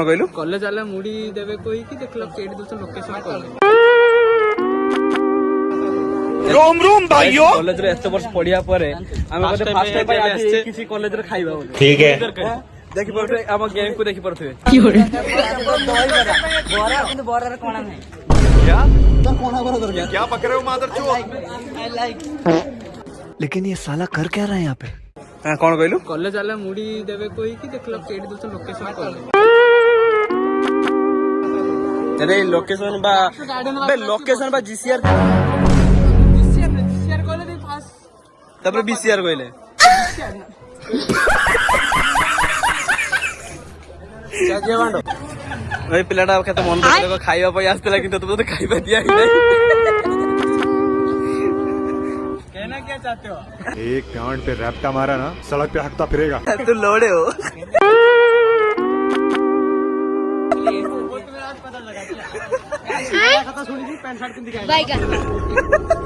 कौन कहलु कॉलेज वाला मुड़ी देवे कोई कि देखलो केडी दोस्त लोकेशन कॉलेज रोम रोम भाइयों कॉलेज रे एत वर्ष पढ़िया परे हम गोटे फर्स्ट टाइम आज किसी कॉलेज रे खाइबा बोले ठीक है देखि परथे हम गेम को देखि परथे की हो रे क्या पक रहे हो मादरचोद लेकिन ये साला कर क्या रहा है यहाँ पे? हां कौन कहलु कॉलेज वाला मुड़ी देवे कोई कि देखलो केडी दोस्त लोकेशन कॉलेज अरे लोकेशन बा बे लोकेशन बा जीसीआर कॉलेज फास्ट तबरे बीसीआर कहले भाई पिलाटा केते मन देखो खाइबा पई आस्तेला किंतु तू तो खाइबा दिया ही नहीं कहना क्या चाहते हो एक गांड पे रैप्टा मारा ना सड़क पे हकता फिरेगा। तू लोड़े हो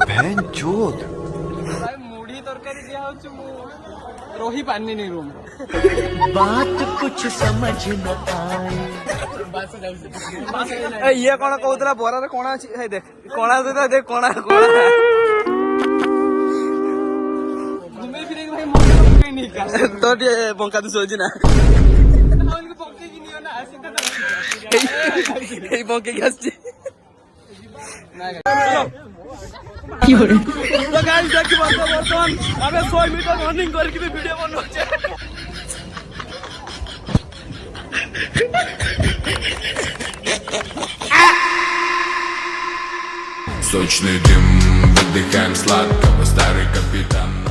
बहनचोद मुड़ी तरकारी दिया होछु मु रही पानी नहीं रूम बात कुछ समझ न आए। ये कौन कहूतला बरा रे कोणा अछि हे देख कोणा तो देख कोणा कोणा घूमे फिरे के भाई मुड़ी कहीं नहीं का तो ये बंका तू सोची ना उनको पक्के की नहीं हो ना सीधा এই বকে গেছে की हो रे তো গাইস দেখি বর্তমান আমি 100 মিটার রানিং করে কি ভিডিও বানাচ্ছি Сочный дым, выдыхаем сладкого, старый капитан.